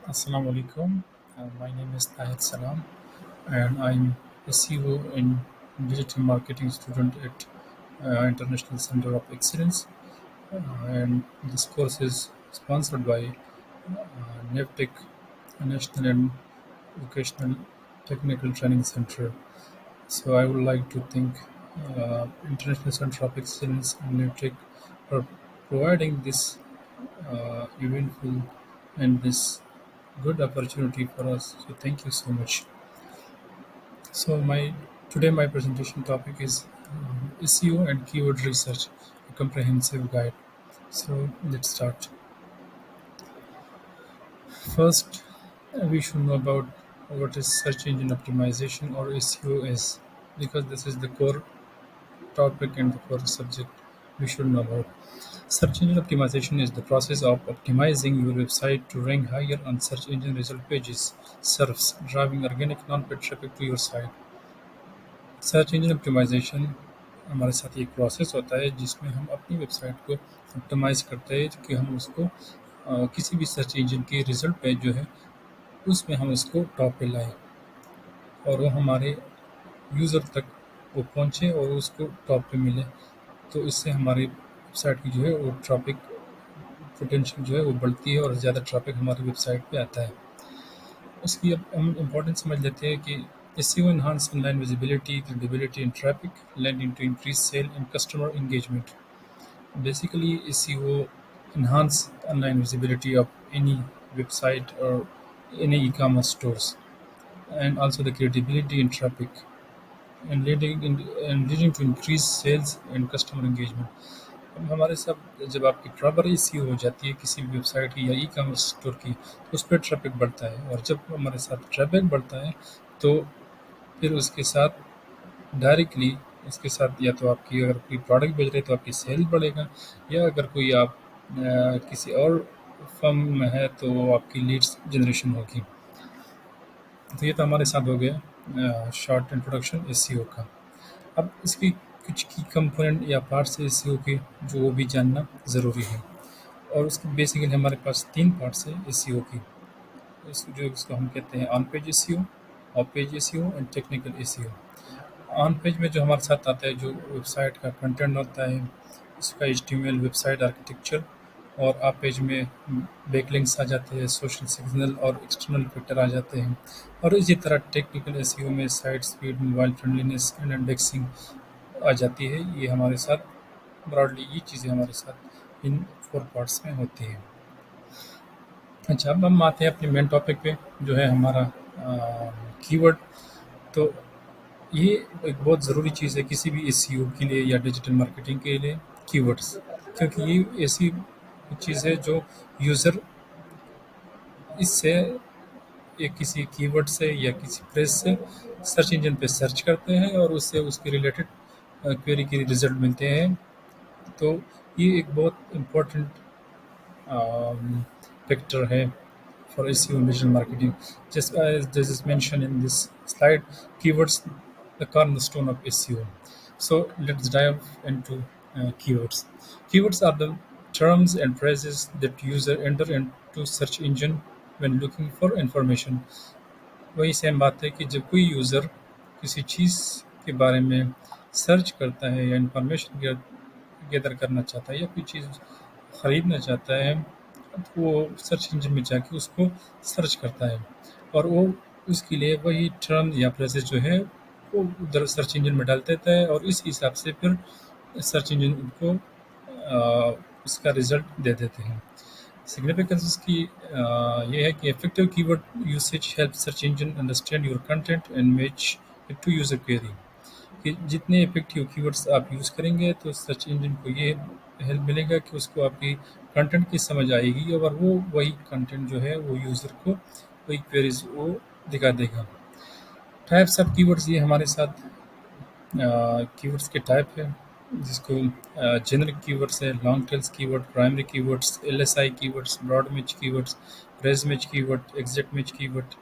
Assalamu alaikum. My name is Tahir Salam, and I'm a CEO and digital marketing student at International Center of Excellence. And this course is sponsored by NEVTEC, National and Vocational Technical Training Center. So I would like to thank International Center of Excellence and NEVTEC for providing this eventful and this good opportunity for us. So thank you so much. So my presentation topic is SEO and keyword research, a comprehensive guide. So let's start. First, we should know about what is search engine optimization or SEO is, because this is the core topic and the core subject we should know about. Search engine optimization is the process of optimizing your website to rank higher on search engine result pages, SERPs, driving organic non-paid traffic to your site. Search engine optimisation हमारे साथ ये process होता है जिसमें हम अपनी website को optimise करते हैं कि हम उसको किसी भी सर्च इंजन की रिजल्ट पेज जो है उसमें हम उसको टॉप पे लाएं और वो हमारे यूज़र तक वो पहुंचे और उसको टॉप पे मिले। तो इससे हमारी वेबसाइट की जो है वो ट्रैफिक पोटेंशियल जो है वो बढ़ती है और ज़्यादा ट्रैफिक हमारी वेबसाइट पे आता है। उसकी अब हम इम्पोर्टेंस समझ लेते हैं कि SEO enhance online visibility, credibility, and traffic, lending to increased sale and customer engagement. Basically, SEO enhance online visibility of any website or any e-commerce stores, and also the credibility and traffic, and leading to increased sales and customer engagement. अब हमारे साथ जब आपकी proper SEO हो जाती है किसी भी वेबसाइट की या ई-कॉमर्स स्टोर की, तो उस पर ट्रैफिक बढ़ता है और जब हमारे साथ ट्रैफिक बढ़ता है तो फिर उसके साथ डायरेक्टली उसके साथ या तो आपकी अगर कोई प्रोडक्ट बेच रहे हैं तो आपकी सेल बढ़ेगा, या अगर कोई आप किसी और फर्म में है तो आपकी लीड्स जनरेशन होगी। तो ये तो हमारे साथ हो गया शॉर्ट इंट्रोडक्शन SEO का। अब इसकी कुछ की कंपोनेंट या पार्ट्स है SEO के जो वो भी जानना ज़रूरी है, और उसकी बेसिकली हमारे पास 3 पार्ट्स है SEO की। इसको हम कहते हैं on page SEO, of page SEO and technical SEO। On page में जो हमारे साथ आता है जो वेबसाइट का कंटेंट होता है, उसका HTML वेबसाइट आर्किटेक्चर, और आप पेज में बैकलिंक्स आ जाते हैं, सोशल सिग्नल और एक्सटर्नल फैक्टर आ जाते हैं। और इसी तरह टेक्निकल SEO में site speed, mobile friendliness and indexing आ जाती है। ये हमारे साथ ब्रॉडली ये चीज़ें हमारे साथ इन 4 पार्ट्स में होती हैं। अच्छा, अब हम आते हैं अपने मेन टॉपिक पे जो है हमारा कीवर्ड। तो ये एक बहुत ज़रूरी चीज़ है किसी भी SEO के लिए या डिजिटल मार्केटिंग के लिए, कीवर्ड्स, क्योंकि ये ऐसी चीज़ है जो यूज़र इससे या किसी कीवर्ड से या किसी फ्रेज से सर्च इंजन पे सर्च करते हैं और उससे उसके रिलेटेड क्वेरी के रिजल्ट मिलते हैं। तो ये एक बहुत इम्पोर्टेंट फैक्टर है for SEO and digital marketing. Just as this is mentioned in this slide, keywords the cornerstone of SEO. So let's dive into keywords. Keywords are the terms and phrases that user enter into search engine when looking for information. वही same बात है कि जब कोई user किसी चीज़ के बारे में सर्च करता है या इंफॉर्मेशन गैदर करना चाहता है या कोई चीज़ ख़रीदना चाहता है, तो वो सर्च इंजन में जाके उसको सर्च करता है और वो उसके लिए वही टर्म या फ्रेजेस जो है वो उधर सर्च इंजन में डाल देता है और इस हिसाब से फिर सर्च इंजन उनको उसका रिज़ल्ट दे देते हैं। सिग्निफिकेंस इसकी ये है कि effective keyword usage help search engine understand your content and match it to user query. कि जितने इफेक्टिव कीवर्ड्स आप यूज़ करेंगे तो सर्च इंजन को ये हेल्प मिलेगा कि उसको आपकी कंटेंट की समझ आएगी और वो वही कंटेंट जो है वो यूज़र को वही क्वेरीज वो दिखा देगा। टाइप्स ऑफ कीवर्ड्स ये हमारे साथ कीवर्ड्स के टाइप है, जिसको जेनरिक कीवर्ड्स है, long tails keyword, primary keywords, LSI keywords, broad match keywords, phrase match keyword, exact match keyword,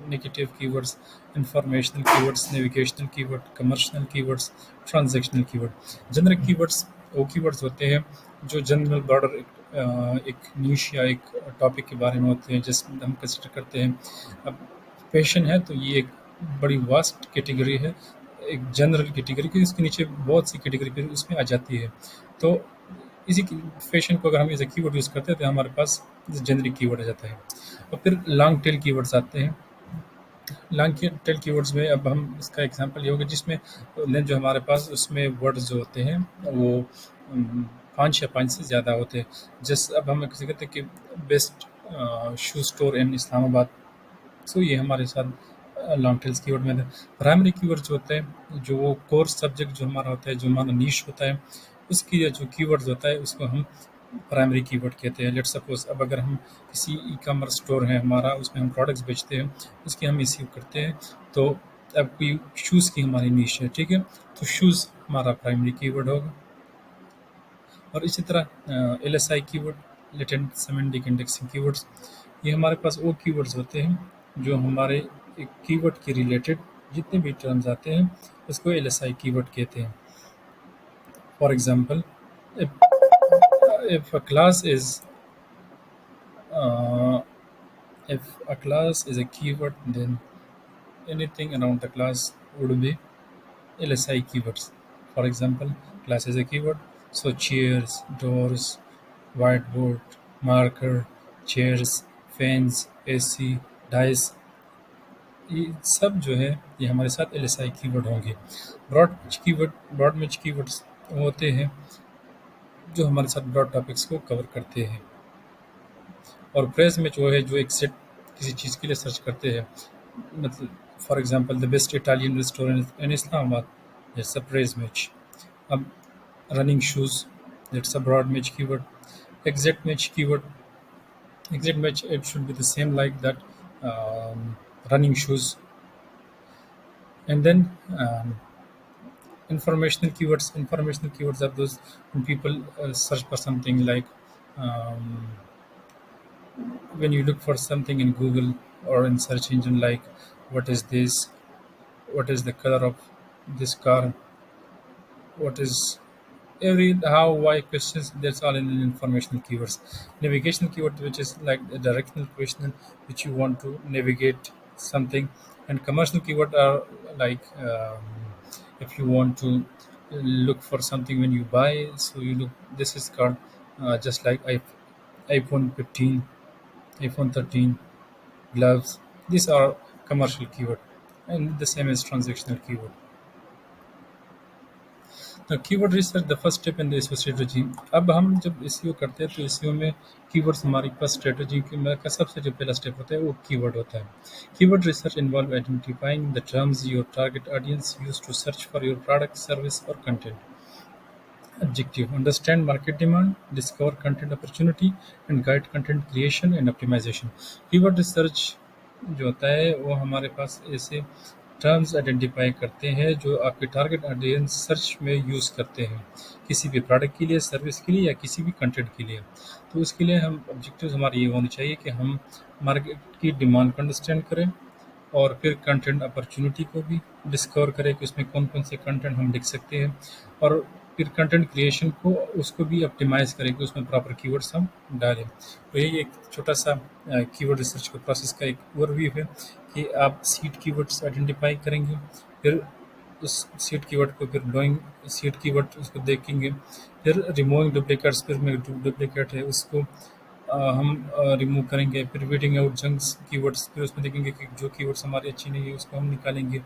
negative keywords, informational keywords, navigational keyword, commercial keywords, transactional keyword. Generic keywords वो keywords होते हैं जो general broader एक नीश या एक topic के बारे में होते हैं, जैसे हम कंसिडर करते हैं। अब पैशन है तो ये एक बड़ी वास्ट कैटेगरी है, एक जनरल कैटेगरी की, इसके नीचे बहुत सी कैटेगरी फिर उसमें आ जाती है। तो इसी की फैशन को अगर हम एज ए कीवर्ड यूज़ करते हैं तो हमारे पास जेनरिक कीवर्ड आ जाता है। और फिर लॉन्ग टेल कीवर्ड्स आते हैं। लॉन्ग टेल कीवर्ड्स में अब हम इसका एग्जांपल ये होगा जिसमें लेंथ जो हमारे पास उसमें वर्ड्स जो होते हैं वो 5 या 5 से ज़्यादा होते हैं। जैसे अब हम किसी कहते हैं कि best shoe store in Islamabad, so ये हमारे साथ लॉन्ग टेल्स कीवर्ड में है। प्राइमरी कीवर्ड जो होते हैं, जो वो कोर सब्जेक्ट जो हमारा होता है, जो हमारा नीश होता है, उसकी जो कीवर्ड्स होता है उसको हम प्राइमरी कीवर्ड कहते हैं। लेट्स सपोज अब अगर हम किसी ई कॉमर्स स्टोर है हमारा, उसमें हम प्रोडक्ट्स बेचते हैं, उसकी हम एसईओ करते हैं। तो अब कोई शूज़ की हमारी नीश है, ठीक है, तो शूज़ हमारा प्राइमरी कीवर्ड होगा। और इसी तरह LSI keyword, latent semantic indexing keywords, ये हमारे पास वो कीवर्ड्स होते हैं जो हमारे एक कीवर्ड के रिलेटेड जितने भी टर्म्स आते हैं उसको एलएसआई कीवर्ड कहते हैं। For example, if a class is uh, if a class is a keyword, then anything around the class would be LSI keywords. For example, class is a keyword, so chairs, doors, whiteboard, marker, chairs, fans, AC, dice, ये सब जो है ये हमारे साथ LSI keyword होंगे। Broad match keywords होते हैं जो हमारे साथ ब्रॉड टॉपिक्स को कवर करते हैं। और प्रेस मैच वो है जो एक सेट किसी चीज़ के लिए सर्च करते हैं। मतलब for example, the best Italian restaurant in Islamabad, that's a phrase match. अब running shoes, that's a broad match keyword. Exact match keyword, exact match it should be the same like that, running shoes. And then informational keywords are those when people search for something like, um, when you look for something in Google or in search engine, like what is this, what is the color of this car, what is every how why questions, that's all in informational keywords. Navigational keyword, which is like a directional question which you want to navigate something. And commercial keyword are like, if you want to look for something when you buy, so you look, this is called just like iPhone 15, iPhone 13, gloves. These are commercial keyword, and the same as transactional keyword. Keyword research the first step in the SEO strategy. अब हम जब SEO करते हैं तो SEO में keywords हमारी first strategy का सबसे जो पहला स्टेप होता है वो कीवर्ड होता है। Keyword research involve identifying the terms your target audience use to search for your product, service और content. Objective: understand market demand, discover content opportunity, and guide content creation and optimization. Keyword research जो होता है वो हमारे पास ऐसे terms identify करते हैं जो आपके टारगेट ऑडियंस सर्च में यूज़ करते हैं किसी भी प्रोडक्ट के लिए, सर्विस के लिए या किसी भी कंटेंट के लिए। तो उसके लिए हम ऑब्जेक्टिव्स हमारे ये होने चाहिए कि हम मार्केट की डिमांड को अंडरस्टैंड करें और फिर कंटेंट अपॉर्चुनिटी को भी डिस्कवर करें कि उसमें कौन-कौन से कंटेंट हम लिख सकते हैं, और फिर कंटेंट क्रिएशन को उसको भी ऑप्टिमाइज़ करें कि उसमें प्रॉपर कीवर्ड्स हम डालें। तो यही एक छोटा-सा कीवर्ड रिसर्च के प्रोसेस का एक ओवरव्यू है कि आप सीड कीवर्ड्स आइडेंटिफाई करेंगे, फिर उस सीड कीवर्ड को फिर डूइंग सीड कीवर्ड उसको देखेंगे, फिर रिमूविंग डुप्लीकेट्स, फिर में डुप्लीकेट है उसको हम रिमूव करेंगे, फिर वीडिंग आउट जंक्स कीवर्ड्स, फिर उसमें देखेंगे कि जो कीवर्ड्स हमारी अच्छी नहीं है उसको हम निकालेंगे,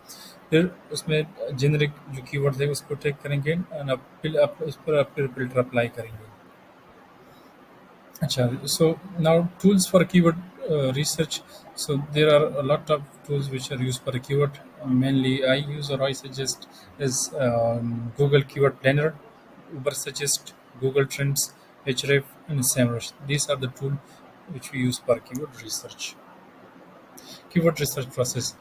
फिर उसमें जेनरिक जो कीवर्ड्स है उसको टेक करेंगे एंड फिर उस पर फिर फिल्टर अप्लाई करेंगे। अच्छा, so now tools for keyword research. So there are a lot of tools which are used for a keyword. Mainly I use or I suggest is Google Keyword Planner, Uber Suggest, Google Trends, Href, and SEMrush. These are the tools which we use for keyword research. Keyword research process.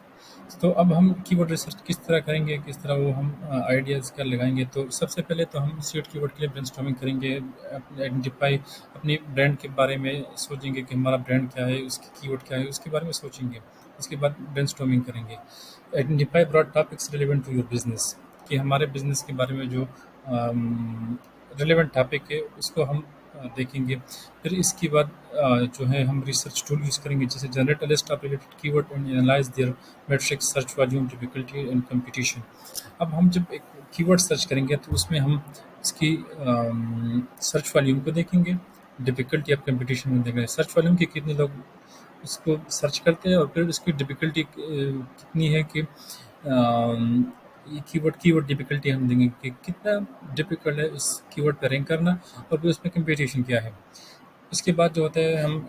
तो अब हम keyword research किस तरह करेंगे, किस तरह वो हम आइडियाज़ क्या लगाएंगे। तो सबसे पहले तो हम सीड कीवर्ड के लिए ब्रेनस्टॉर्मिंग करेंगे, आइडेंटिफाई अपनी ब्रांड के बारे में सोचेंगे कि हमारा ब्रांड क्या है, उसकी कीवर्ड क्या है, उसके बारे में सोचेंगे। उसके बाद ब्रेनस्टॉर्मिंग करेंगे। Identify broad topics relevant to your business, कि हमारे बिजनेस के बारे में जो रिलेवेंट टॉपिक है उसको हम देखेंगे। फिर इसके बाद जो है हम रिसर्च टूल यूज़ करेंगे, जैसे generate a list of related keyword and analyse their metrics, search volume, difficulty and competition. अब हम जब एक कीवर्ड सर्च करेंगे तो उसमें हम इसकी सर्च वॉल्यूम को देखेंगे, डिफिकल्टी ऑफ कंपटीशन में देखेंगे। सर्च वॉल्यूम के कितने लोग उसको सर्च करते हैं, और फिर उसकी डिफिकल्टी कितनी है कि ये कीवर्ड डिफिकल्टी हम देंगे कि कितना डिफिकल्ट है उस कीवर्ड पर रैंक करना, और फिर उसमें कंपटीशन क्या है। उसके बाद जो होता है हम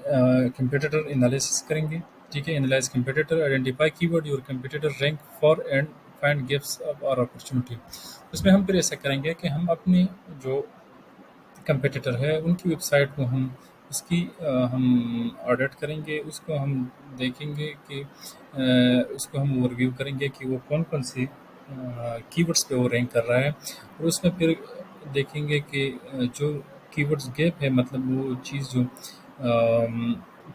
कंपटीटर एनालिसिस करेंगे। ठीक है, analyse competitor, identify keyword your competitor rank for and find gaps और अपॉर्चुनिटी। उसमें हम फिर ऐसा करेंगे कि हम अपनी जो कंपटीटर है उनकी वेबसाइट को हम हम ऑडिट करेंगे, उसको हम देखेंगे कि उसको हम ओवरव्यू करेंगे कि वो कौन कौन सी कीवर्ड्स पे वो रैंक कर रहा है, और उसमें फिर देखेंगे कि जो कीवर्ड्स गैप है, मतलब वो चीज़ जो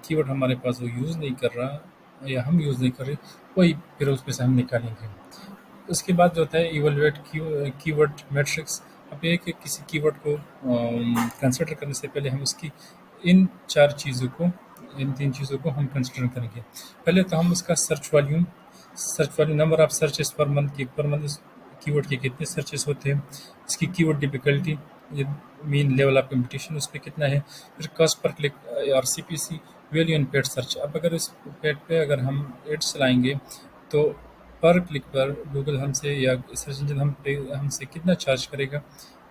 कीवर्ड हमारे पास वो यूज़ नहीं कर रहा या हम यूज़ नहीं कर रहे, वही फिर उसमें से हम निकालेंगे। उसके बाद जो होता है इवैल्यूएट कीवर्ड मैट्रिक्स। अब ये है कि किसी कीवर्ड को कंसिडर करने से पहले हम उसकी इन 4 चीज़ों को इन 3 चीज़ों को हम कंसिडर करेंगे। पहले तो हम उसका search volume, number of searches per month इस कीवर्ड के कितने सर्चेस होते हैं, इसकी कीवर्ड डिफिकल्टी, ये मीन लेवल ऑफ कंपटीशन उस पे कितना है, फिर कॉस्ट पर क्लिक और CPC, value in paid search. अब अगर इस पेड पे अगर हम एड्स चलाएंगे तो पर क्लिक पर गूगल हमसे या सर्च इंजन हमसे कितना चार्ज करेगा,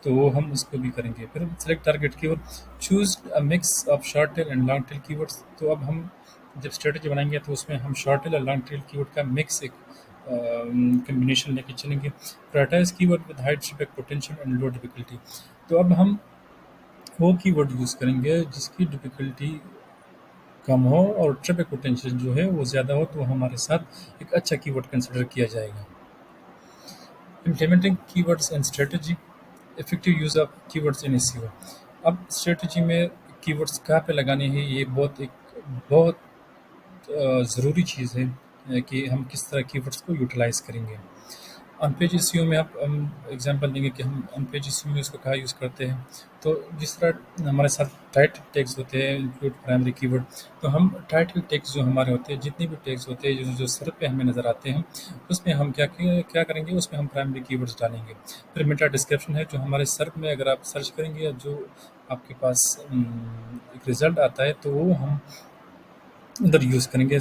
तो वो हम उसको भी करेंगे। फिर select target keyword, choose a mix of short tail and long tail keywords. तो अब हम जब स्ट्रेटजी बनाएंगे तो उसमें हम शॉर्ट टेल और लॉन्ग टेल कीवर्ड का मिक्स एक कम्बिनेशन लेके चलेंगे। Prioritise keyword with high traffic potential and low difficulty. तो अब हम वो कीवर्ड यूज़ करेंगे जिसकी डिफिकल्टी कम हो और ट्रैफिक पोटेंशियल जो है वो ज़्यादा हो, तो हमारे साथ एक अच्छा कीवर्ड कंसिडर किया जाएगा। Implementing keywords and strategy, effective use of keywords in SEO. अब स्ट्रेटजी में कीवर्ड्स कहाँ पे लगाने हैं, ये बहुत ज़रूरी चीज़ है कि हम किस तरह कीवर्ड्स को यूटिलाइज़ करेंगे। ऑन पेज एसईओ में आप हम एग्जांपल देंगे कि हम ऑन पेज एसईओ में उसको कहाँ यूज़ करते हैं। तो जिस तरह हमारे साथ टाइटल टैग्स होते हैं इंक्लूड प्राइमरी कीवर्ड, तो हम टाइटल टैग्स जो हमारे होते हैं, जितने भी टैग्स होते हैं जो सर पे हमें नज़र आते हैं, उसमें हम क्या करेंगे, उसमें हम प्राइमरी कीवर्ड्स डालेंगे। फिर मेटा डिस्क्रिप्शन है, जो हमारे सर में अगर आप सर्च करेंगे या जो आपके पास एक रिजल्ट आता है, तो वो हम उधर यूज़ करेंगे,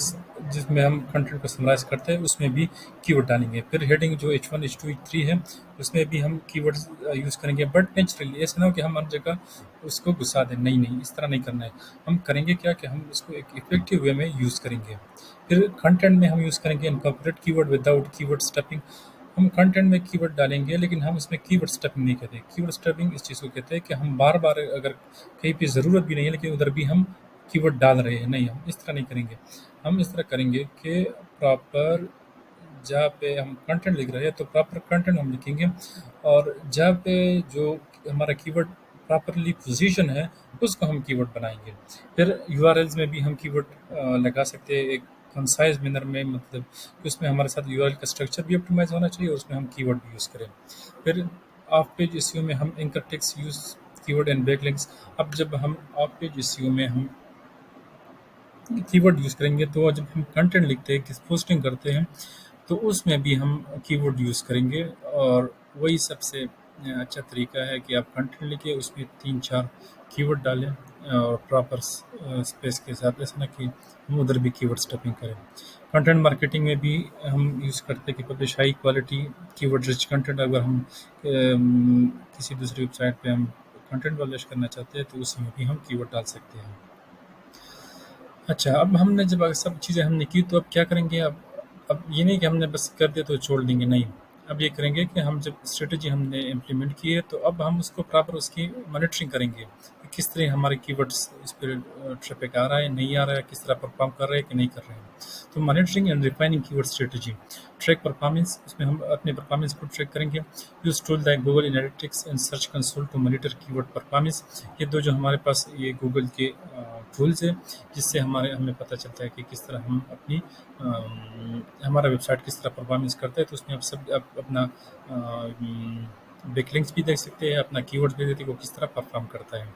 जिसमें हम कंटेंट को समराइज करते हैं उसमें भी कीवर्ड डालेंगे। फिर हेडिंग जो H1 H2 H3 है, उसमें भी हम कीवर्ड्स यूज़ करेंगे, बट नेचुरली ऐसा ना हो कि हम हर जगह उसको घुसा दें। नहीं नहीं, इस तरह नहीं करना है। हम करेंगे क्या कि हम उसको एक इफेक्टिव वे में यूज़ करेंगे। फिर कंटेंट में हम यूज़ करेंगे incorporate keyword without keyword stuffing. हम कंटेंट में कीवर्ड डालेंगे लेकिन हम उसमें कीवर्ड स्टफिंग नहीं कहते। कीवर्ड स्टफिंग इस चीज़ को कहते हैं कि हम बार बार अगर कहीं पे ज़रूरत भी नहीं है लेकिन उधर भी हम कीवर्ड डाल रहे हैं। नहीं, हम इस तरह नहीं करेंगे। हम इस तरह करेंगे कि प्रॉपर जहाँ पे हम कंटेंट लिख रहे हैं तो प्रॉपर कंटेंट हम लिखेंगे, और जहाँ पे जो हमारा कीवर्ड प्रॉपरली पोजीशन है उसको हम कीवर्ड बनाएंगे। फिर यूआरएल्स में भी हम कीवर्ड लगा सकते हैं एक कंसाइज मैनर में, मतलब कि उसमें हमारे साथ यूआरएल का स्ट्रक्चर भी ऑप्टिमाइज होना चाहिए और उसमें हम कीवर्ड भी यूज़ करें। फिर ऑफ पेज एसईओ में हम anchor text use keyword and backlinks. अब जब हम ऑफ पेज एसईओ में हम कीवर्ड यूज़ करेंगे तो जब हम कंटेंट लिखते हैं, किस पोस्टिंग करते हैं, तो उसमें भी हम कीवर्ड यूज़ करेंगे। और वही सबसे अच्छा तरीका है कि आप कंटेंट लिखिए, उसमें 3-4 कीवर्ड डालें और प्रॉपर स्पेस के साथ, ऐसा ना कि हम उधर भी कीवर्ड स्टफिंग करें। कंटेंट मार्केटिंग में भी हम यूज़ करते हैं कि publish high quality keyword rich content. अगर हम किसी दूसरी वेबसाइट पे हम कंटेंट पब्लिश करना चाहते हैं तो उसमें भी हम कीवर्ड डाल सकते हैं। अच्छा, अब हमने जब सब चीज़ें हमने की तो अब क्या करेंगे, अब ये नहीं कि हमने बस कर दिया तो छोड़ देंगे, नहीं। अब ये करेंगे कि हम जब स्ट्रेटजी हमने इम्प्लीमेंट की है तो अब हम उसको प्रॉपर उसकी मॉनिटरिंग करेंगे कि किस तरह हमारे कीवर्ड्स इस पर ट्रैफिक आ रहा है, नहीं आ रहा है, किस तरह परफॉर्म कर रहे हैं कि नहीं कर रहे हैं। तो monitoring and refining keyword strategy, track performance, उसमें हम अपने परफॉर्मेंस को ट्रैक करेंगे। Use tool like Google Analytics and search console to monitor keyword performance. ये दो जो हमारे पास ये गूगल के टूल्स है, जिससे हमें पता चलता है कि किस तरह हम अपनी हमारा वेबसाइट किस तरह परफॉर्मेंस करता है। तो उसमें आप अपना बैकलिंक्स भी देख सकते हैं, अपना कीवर्ड्स भी देखते हैं वो किस तरह परफॉर्म करता है।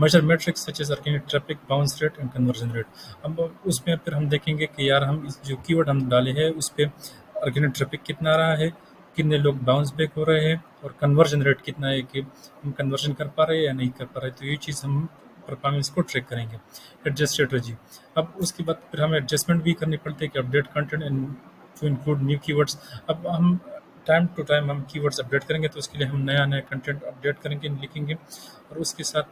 Major metrics such as organic traffic, bounce rate and conversion rate. अब उसमें फिर हम देखेंगे कि यार हम इस जो कीवर्ड हम डाले हैं उस पे ऑर्गेनिक ट्रैफिक कितना आ रहा है, कितने लोग बाउंस बैक हो रहे हैं और कन्वर्जन रेट कितना है कि हम कन्वर्जन कर पा रहे हैं या नहीं कर पा रहे। तो ये चीज़ हम परफॉर्मेंस को ट्रैक करेंगे। एडजस्ट स्ट्रेटजी, अब उसके बाद फिर हमें एडजस्टमेंट भी करनी पड़ती है कि update content and to include new keywords. अब हम टाइम टू टाइम हम कीवर्ड्स अपडेट करेंगे तो उसके लिए हम नया नया कंटेंट अपडेट करेंगे, लिखेंगे और उसके साथ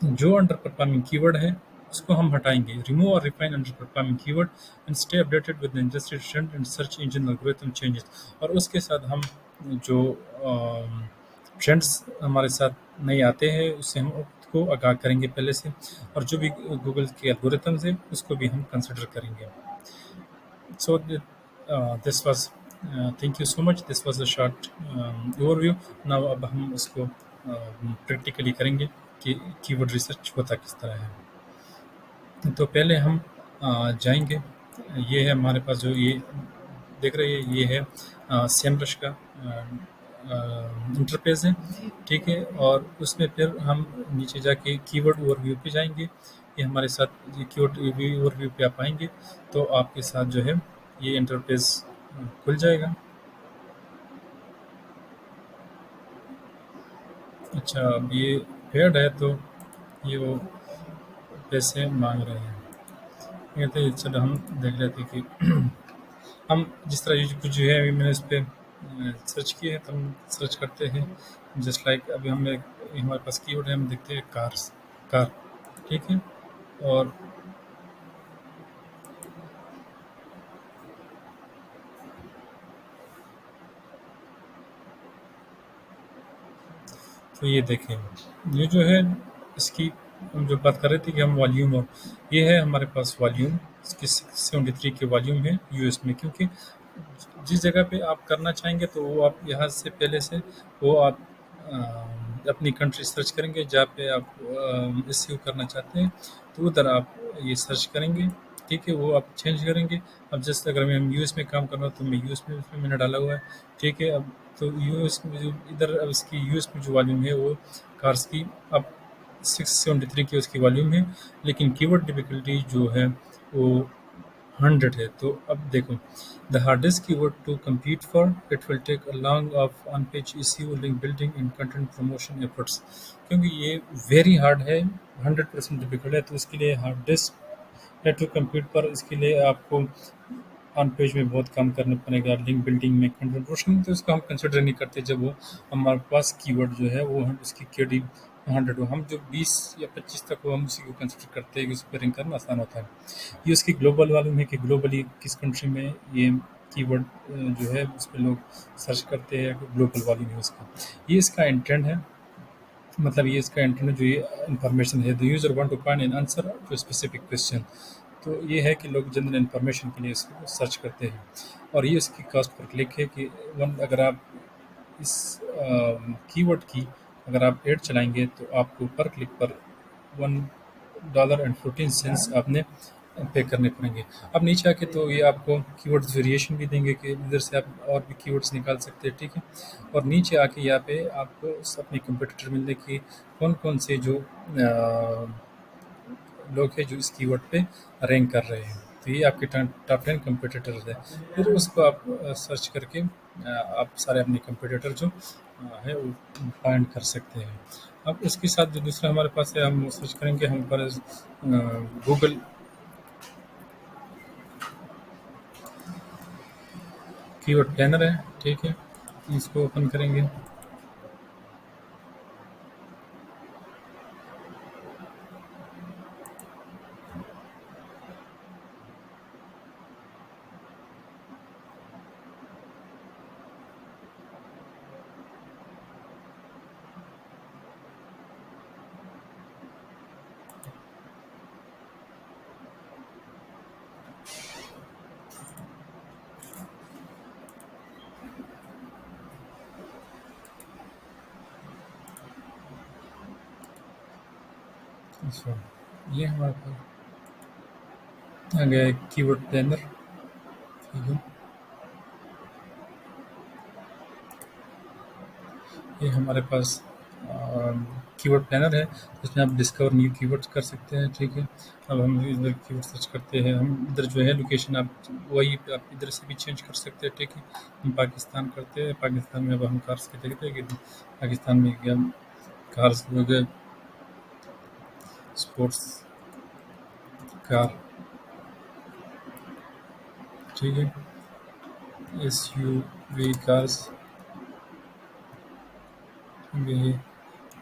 जो अंडर परफॉर्मिंग कीवर्ड है उसको हम हटाएंगे। रिमूव और refine under performing keyword and stay updated with the industry trend and search engine algorithm changes. और उसके साथ हम जो ट्रेंड्स हमारे साथ नहीं आते हैं उससे हम खुद को आगाह करेंगे पहले से, और जो भी गूगल के एल्गोरिथम्स है उसको भी हम कंसिडर करेंगे। So this was thank you so much. This was a short overview. Now अब हम इसको प्रैक्टिकली करेंगे कि कीवर्ड रिसर्च होता किस तरह है। तो पहले हम जाएंगे, ये है हमारे पास जो ये देख रहे हैं ये है सेमरश का इंटरफेस है, ठीक है। और उसमें फिर हम नीचे जाके कीवर्ड ओवरव्यू पे जाएंगे। ये हमारे साथ ये कीवर्ड ओवरव्यू पे आप आएंगे तो आपके साथ जो है ये इंटरफेस खुल जाएगा। अच्छा, अब ये पेड है तो ये वो पैसे मांग रहे हैं। कहते हैं चलो हम देख लेते हैं कि हम जिस तरह कुछ जो है अभी मैंने इस पर सर्च किया है तो हम सर्च करते हैं। जस्ट लाइक अभी हमने हमारे पास कीवर्ड है, हम देखते हैं कार्स, कार, ठीक है। और तो ये देखें, ये जो है इसकी हम जो बात कर रहे थे कि हम वॉल्यूम, और ये है हमारे पास वॉल्यूम, इसकी 673 के वॉल्यूम है यूएस में। क्योंकि जिस जगह पे आप करना चाहेंगे तो वो आप यहाँ से पहले से वो आप अपनी कंट्री सर्च करेंगे जहाँ पे आप एसईओ करना चाहते हैं, तो उधर आप ये सर्च करेंगे, ठीक है। वो आप चेंज करेंगे। अब जैसे अगर मैं यूएस में काम कर रहा हूँ तो मैं यूएस में उसमें मैंने डाला हुआ है, ठीक है। अब तो यूएस में जो इधर अब इसकी यूएस में जो वॉल्यूम है वो कार्स की अब 673 की उसकी वॉल्यूम है, लेकिन कीवर्ड डिफिकल्टी जो है वो 100 है। तो अब देखो, the hardest keyword to compete for, it will take a long of on page SEO link building and content promotion efforts. क्योंकि ये वेरी हार्ड है, 100% डिफिकल्ट है, तो इसके लिए हार्डेस्ट है टू compete पर। इसके लिए आपको ऑन पेज में बहुत काम करना पड़ेगा, लिंक बिल्डिंग में, कंटेंट प्रमोशन तो इसको हम कंसिडर नहीं करते जब वो हमारे पास कीवर्ड जो है वो हम उसकी केडी 100 हो। हम जो 20 या 25 तक हो हम उसी को कंसिडर करते हैं कि उस पर रैंक करना आसान होता है। ये उसकी ग्लोबल वालों है कि ग्लोबली किस कंट्री में ये कीवर्ड जो है उस पर लोग सर्च करते हैं, ग्लोबल वाली है उसका। ये इसका इंटेंट है, मतलब ये इसका इंटेंट जो ये इंफॉर्मेशन है, the user want to find an answer to specific question. तो ये है कि लोग जनरल इन्फॉर्मेशन के लिए इसको सर्च करते हैं। और ये इसकी कॉस्ट पर क्लिक है कि वन अगर आप इस कीवर्ड की अगर आप एड चलाएंगे तो आपको पर क्लिक पर $1.14 आपने पे करने पड़ेंगे। अब नीचे आके तो ये आपको कीवर्ड्स वेरिएशन भी देंगे कि इधर से आप और भी कीवर्ड्स निकाल सकते हैं, ठीक है। और नीचे आके यहाँ पे आपको अपनी कंपटीटर मिलने की कौन कौन से जो लोग हैं जो इस कीवर्ड पे रैंक कर रहे हैं। तो ये आपके टॉप 10 कंपटीटर्स है। फिर उसको आप सर्च करके आप सारे अपने कंपटीटर जो है वो फाइंड कर सकते हैं। अब इसके साथ जो दूसरा हमारे पास है हम सर्च करेंगे, हम पर गूगल कीवर्ड प्लानर है, ठीक है। इसको ओपन करेंगे। अच्छा, ये हमारे पास आ गया कीवर्ड प्लानर, ठीक है। ये हमारे पास कीवर्ड प्लानर है, जिसमें आप डिस्कवर न्यू कीवर्ड्स कर सकते हैं, ठीक है। अब हम इधर कीवर्ड सर्च करते हैं, हम इधर जो है लोकेशन आप वही आप इधर से भी चेंज कर सकते हैं, ठीक है। हम पाकिस्तान करते हैं, पाकिस्तान में अब हम कार्स के देखते हैं कि पाकिस्तान में क्या कार्स हो गए, स्पोर्ट्स कार, ठीक है, एसयूवी कार्स, ये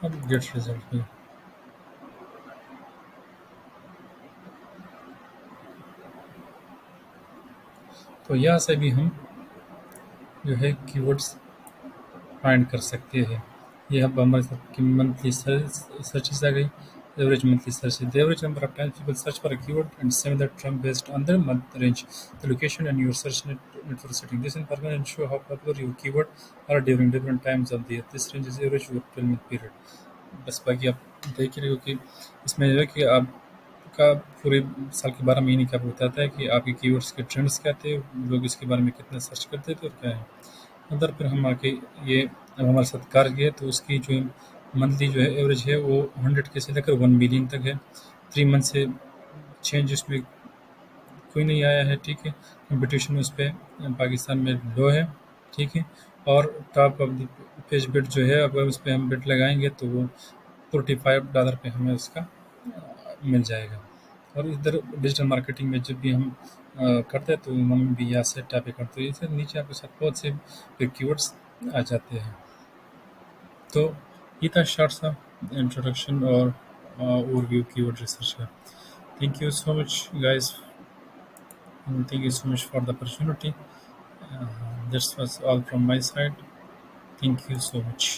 अब गेट रिजल्ट में। तो यहाँ से भी हम जो है कीवर्ड्स फाइंड कर सकते हैं। ये अब हमारे साथ की मंथली सर्चेस आ गई। Average monthly search, the average number of times people search for a keyword and similar term based on their month range, the location and your search network setting. This information show how popular your keyword are during different times of the year. This range is average over 12-month period. बस बाकी आप देख ही रहे हो कि इसमें जो है कि आपका पूरे साल के 12 महीने का बताता है कि आपके कीवर्ड्स के ट्रेंड्स क्या थे, लोग इसके बारे में कितना सर्च करते थे और क्या है। अंदर फिर हम आके ये अब हमारे साथ कार की है, तो उसकी जो मंथली जो है एवरेज है वो 100 के से लेकर 1 मिलियन तक है। 3 मंथ से चेंज उसमें कोई नहीं आया है, ठीक है। कंपटीशन उस पे पाकिस्तान में लो है, ठीक है। और top of the page bit जो है, अगर उस पे हम बिट लगाएंगे तो वो $45 पे हमें उसका मिल जाएगा। और इधर डिजिटल मार्केटिंग में जब भी हम करते हैं तो हम भी यहाँ से टैप करते हैं, इसे नीचे आपके साथ बहुत से कीवर्ड्स आ जाते हैं। तो ये था शॉर्ट सा इंट्रोडक्शन और ओवरव्यू कीवर्ड रिसर्च का। Thank you so much guys, thank you so much for the opportunity. This was all from my side. Thank you so much.